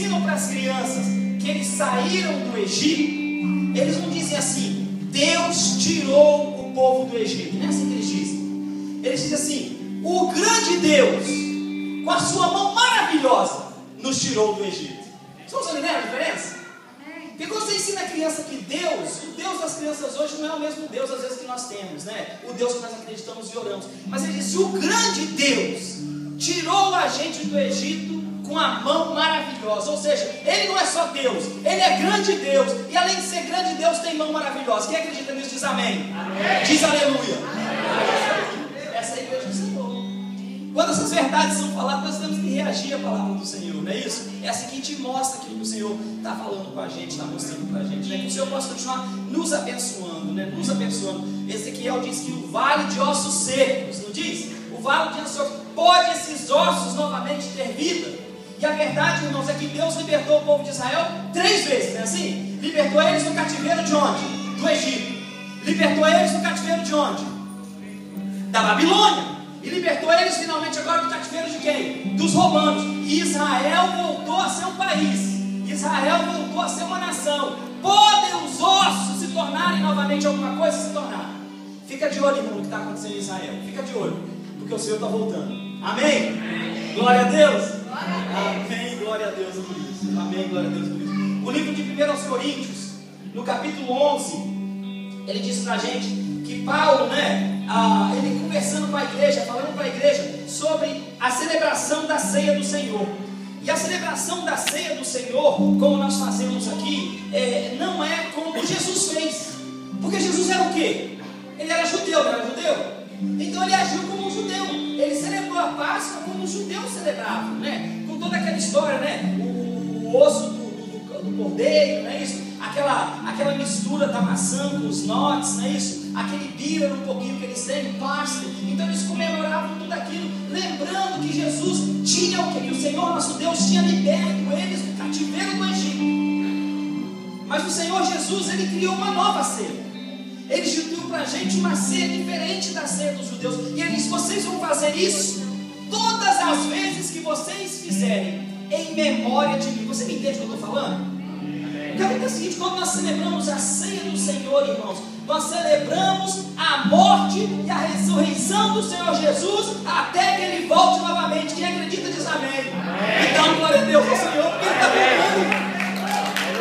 ensinam para as crianças que eles saíram do Egito, eles não dizem assim: Deus tirou o povo do Egito. Não é assim que eles dizem. Eles dizem assim: o grande Deus, com a sua mão maravilhosa, nos tirou do Egito. Vocês estão entendendo a diferença? Porque quando você ensina a criança que Deus, o Deus das crianças hoje não é o mesmo Deus às vezes que nós temos, né? O Deus que nós acreditamos e oramos. Mas ele disse: o grande Deus tirou a gente do Egito com a mão maravilhosa. Ou seja, Ele não é só Deus, Ele é grande Deus. E além de ser grande Deus, tem mão maravilhosa. Quem acredita nisso diz amém. Amém. Diz aleluia. Amém. Essa é a igreja do Senhor. Quando essas verdades são faladas, nós temos que reagir à palavra do Senhor, não é isso? É assim que a gente mostra aquilo que o Senhor está falando com a gente, está mostrando para a gente, né? Que o Senhor possa continuar nos abençoando, né? Nos abençoando. Ezequiel diz que o vale de ossos secos, não diz? O vale de ossos secos, pode esses ossos novamente ter vida? E a verdade, irmãos, é que Deus libertou o povo de Israel 3 vezes, não é assim? Libertou eles do cativeiro de onde? Do Egito. Libertou eles do cativeiro de onde? Da Babilônia. E libertou eles finalmente agora do cativeiro de quem? Dos romanos. E Israel voltou a ser um país. Israel voltou a ser uma nação. Podem os ossos se tornarem novamente alguma coisa? Se tornar. Fica de olho, irmão, no que está acontecendo em Israel. Fica de olho, porque o Senhor está voltando. Amém? Amém. Glória a Deus. Amém, glória a Deus por isso. Amém, glória a Deus por isso. O livro de 1 Coríntios, no capítulo 11, ele diz pra gente que Paulo, né, ele conversando com a igreja, falando com a igreja sobre a celebração da ceia do Senhor. E a celebração da ceia do Senhor, como nós fazemos aqui, não é como Jesus fez. Porque Jesus era o quê? Ele era judeu, não era judeu? Então ele agiu como um judeu. Ele celebrou a Páscoa como os judeus celebravam, né? Com toda aquela história, né? O osso do cordeiro, não é isso? Aquela mistura da maçã com os notes, não é isso? Aquele bílaro um pouquinho que eles têm, pasto. Então eles comemoravam tudo aquilo, lembrando que Jesus tinha o quê? Que o Senhor nosso Deus tinha liberto eles do cativeiro do Egito. Mas o Senhor Jesus, Ele criou uma nova ceia. Ele instituiu para a gente uma ceia diferente da ceia dos judeus. E Ele disse: vocês vão fazer isso todas as vezes que vocês fizerem em memória de mim. Você me entende o que eu estou falando? Porque a verdade é a seguinte: quando nós celebramos a ceia do Senhor, irmãos, nós celebramos a morte e a ressurreição do Senhor Jesus até que Ele volte novamente. Quem acredita diz amém. Amém. Então, glória a Deus ao Senhor, porque Ele está voltando.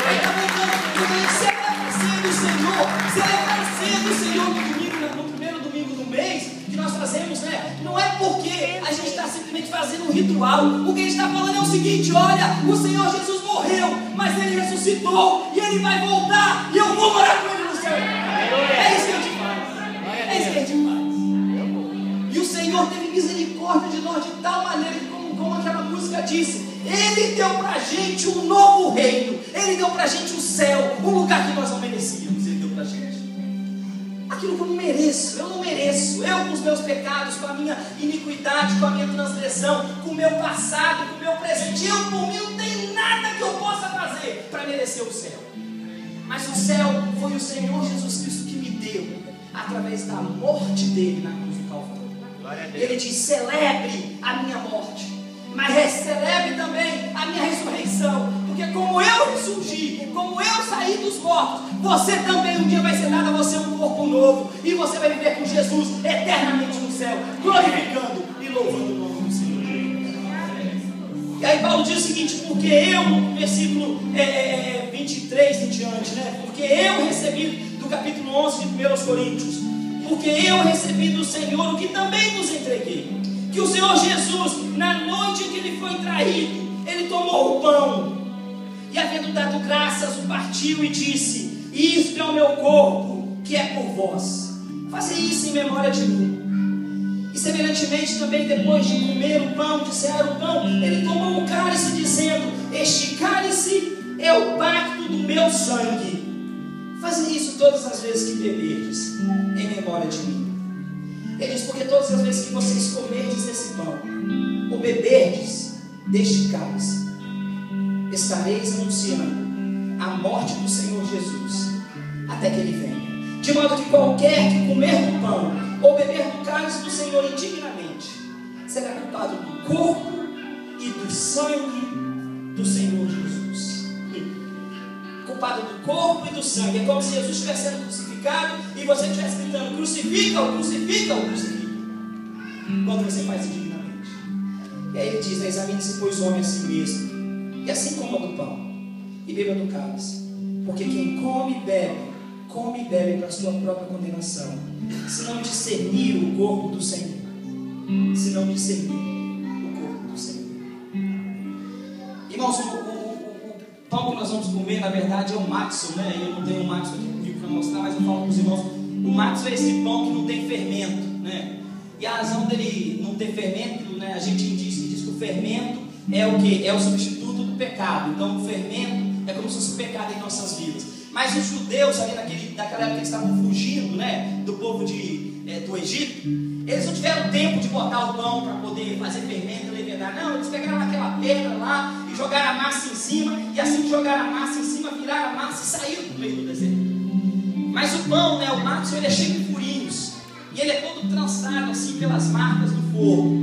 Ele está voltando. Quando a gente celebra a ceia do Senhor, celebra a ceia do Senhor no domingo, no primeiro domingo do mês, que nós fazemos, né? Não é porque a gente está simplesmente fazendo um ritual. O que a gente está falando é o seguinte: olha, o Senhor Jesus morreu, mas Ele ressuscitou e Ele vai voltar e eu vou morar com Ele no céu. É isso que a gente faz. É isso que a gente faz. E o Senhor teve misericórdia de nós de tal maneira que, como aquela música disse, Ele deu pra gente um novo reino. Ele deu pra gente o céu, um lugar que nós não merecíamos. Ele deu pra gente aquilo que eu não mereço. Eu não mereço. Eu com os meus pecados, com a minha iniquidade, com a minha transgressão, com o meu passado, com o meu presente. Eu por mim não tenho nada que eu possa fazer para merecer o céu. Mas o céu foi o Senhor Jesus Cristo que me deu, através da morte dele na cruz do Calvário. Ele diz: celebre a minha morte, mas celebre também a minha ressurreição. Porque como eu ressurgi, como eu saí dos mortos, você também um dia vai ser dado a você um corpo novo. E você vai viver com Jesus eternamente no céu, glorificando e louvando o nome do Senhor. E aí Paulo diz o seguinte: porque eu, no versículo 23 em diante, né? Porque eu recebi, do capítulo 11 de 1 Coríntios, porque eu recebi do Senhor o que também nos entreguei, que o Senhor Jesus, na noite em que Ele foi traído, Ele tomou o pão e, havendo dado graças, o partiu e disse: isto é o meu corpo, que é por vós, façam isso em memória de mim. E semelhantemente também, depois de comer o pão, de cear o pão, Ele tomou o cálice, dizendo: este cálice é o pacto do meu sangue. Fazem isso todas as vezes que beberdes, em memória de mim. Ele diz: porque todas as vezes que vocês comerdes esse pão, ou beberdes deste cálice, estareis anunciando a morte do Senhor Jesus, até que Ele venha. De modo que qualquer que comer do pão, ou beber do cálice do Senhor indignamente, será culpado do corpo e do sangue do Senhor Jesus. preocupado do corpo e do sangue. É como se Jesus estivesse sendo crucificado e você estivesse gritando: crucifica-o, crucifica-o, crucifica. Quando você faz isso dignamente. E aí ele diz: examine-se, pois, o homem a si mesmo, e assim coma do pão e beba do cálice, porque quem come e bebe para a sua própria condenação, se não discernir o corpo do Senhor. Se não discernir o corpo do Senhor. Irmãos, o pão que nós vamos comer, na verdade, é o matzo, né? Eu não tenho um matzo aqui comigo para mostrar, mas eu falo para os irmãos: o matzo é esse pão que não tem fermento, né? E a razão dele não ter fermento, né? A gente diz que o fermento é o que? É o substituto do pecado. Então o fermento é como se fosse o pecado em nossas vidas. Mas os judeus ali naquela época, eles estavam fugindo, né, do povo do Egito. Eles não tiveram tempo de botar o pão para poder fazer fermento e levedar. Não, eles pegaram aquela pedra lá e jogaram a massa em cima. E assim que jogaram a massa em cima, viraram a massa e saíram do meio do deserto. Mas o pão, né, o matzo, ele é cheio de furinhos. E ele é todo trançado assim pelas marcas do fogo.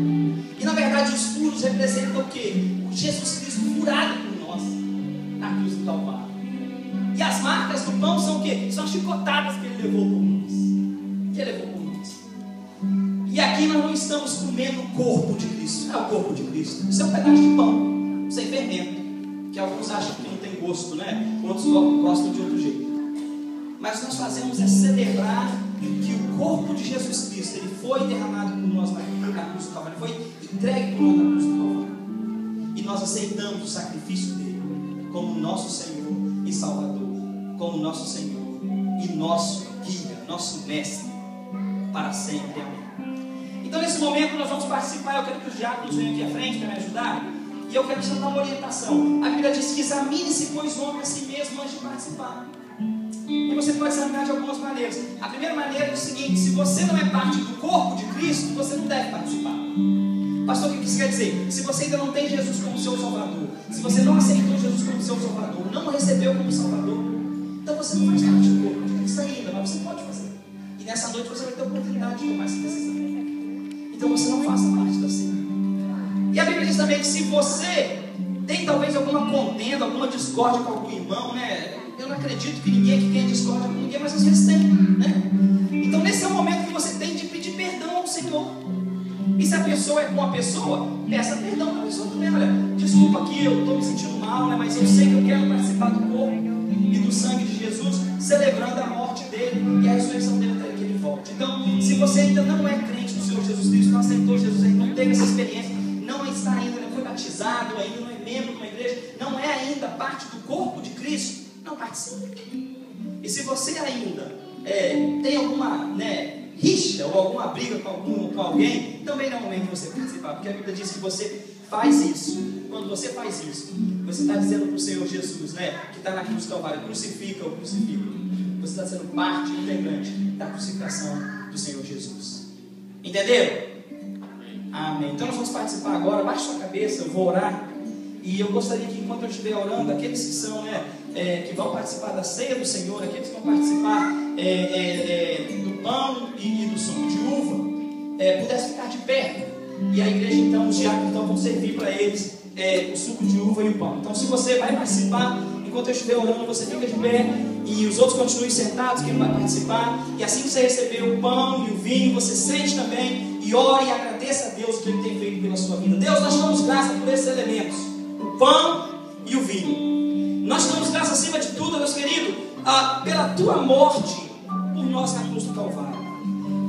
E na verdade os furos representam o quê? O Jesus Cristo furado por nós na cruz do Calvário. E as marcas do pão são o quê? São as chicotadas que ele levou por nós. Que ele levou por nós. E aqui nós não estamos comendo o corpo de Cristo. Não é o corpo de Cristo. Isso é um pedaço de pão, sem fermento. Que alguns acham que não tem gosto, né? Outros gostam de outro jeito. Mas nós fazemos é celebrar que o corpo de Jesus Cristo, ele foi derramado por nós na cruz do Calvário. Ele foi entregue por nós na cruz do Calvário. E nós aceitamos o sacrifício dele como nosso Senhor e Salvador, como nosso Senhor e nosso guia, nosso mestre, para sempre. Amém. Então nesse momento nós vamos participar. Eu quero que os diáconos venham aqui à frente para me ajudar. E eu quero te dar uma orientação. A Bíblia diz que examine-se, pois, o homem a si mesmo antes de participar. E você pode examinar de algumas maneiras. A primeira maneira é o seguinte: se você não é parte do corpo de Cristo, você não deve participar. Pastor, o que isso quer dizer? Se você ainda não tem Jesus como seu Salvador, se você não aceitou Jesus como seu Salvador, não o recebeu como Salvador, então você não faz parte do corpo de Cristo ainda, mas você pode fazer. E nessa noite você vai ter a oportunidade de tomar essa decisão. Então você não faça parte da ceia. E a Bíblia diz também que se você tem talvez alguma contenda, alguma discórdia com algum irmão, né? Eu não acredito que ninguém aqui tenha discórdia com ninguém, mas às vezes tem, né? Então nesse é o momento que você tem de pedir perdão ao Senhor. E se a pessoa é com a pessoa, peça perdão para a pessoa também. Olha, desculpa aqui, eu estou me sentindo mal, né? Mas eu sei que eu quero participar do corpo e do sangue de Jesus, celebrando a morte dele e a ressurreição dele até que ele volte. Então, se você ainda não é crente no Senhor Jesus Cristo, não aceitou Jesus, ainda não teve essa experiência, não está ainda, não foi batizado, ainda não é membro de uma igreja, não é ainda parte do corpo de Cristo, não participe. E se você ainda tem alguma, né, rixa ou alguma briga com alguém, também não é o momento de você participar, porque a Bíblia diz que você faz isso. Quando você faz isso, você está dizendo para o Senhor Jesus, né, que está na cruz do Calvário: crucifica-o, crucifica-o. Você está sendo parte integrante da crucificação do Senhor Jesus. Entenderam? Amém. Então nós vamos participar agora. Baixe sua cabeça, eu vou orar. E eu gostaria que, enquanto eu estiver orando, aqueles que são, que vão participar da ceia do Senhor, aqueles que vão participar do pão e do suco de uva, pudessem ficar de pé. E a igreja, então, os diáconos vão servir para eles o suco de uva e o pão. Então, se você vai participar, enquanto eu estiver orando, você fica de pé. E os outros continuem sentados, quem não vai participar. E assim que você receber o pão e o vinho, você sente também e ore e agradeça a Deus o que Ele tem feito pela sua vida. Deus, nós damos graça por esses elementos: o pão e o vinho. Nós damos graça acima de tudo, meus queridos, pela tua morte por nós na cruz do Calvário.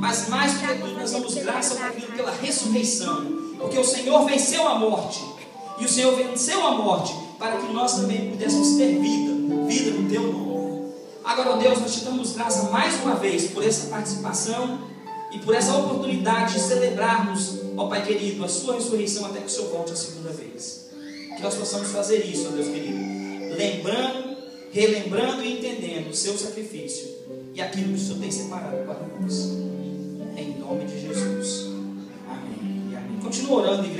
Mas mais do que tudo, nós damos graça pela ressurreição, porque o Senhor venceu a morte. E o Senhor venceu a morte para que nós também pudéssemos ter vida no teu nome. Agora, ó Deus, nós te damos graça mais uma vez por essa participação e por essa oportunidade de celebrarmos, ó Pai querido, a sua ressurreição até que o Senhor volte a segunda vez. Que nós possamos fazer isso, ó Deus querido, relembrando e entendendo o seu sacrifício e aquilo que o Senhor tem separado para nós. Em nome de Jesus. Amém e amém. Continua orando, igreja.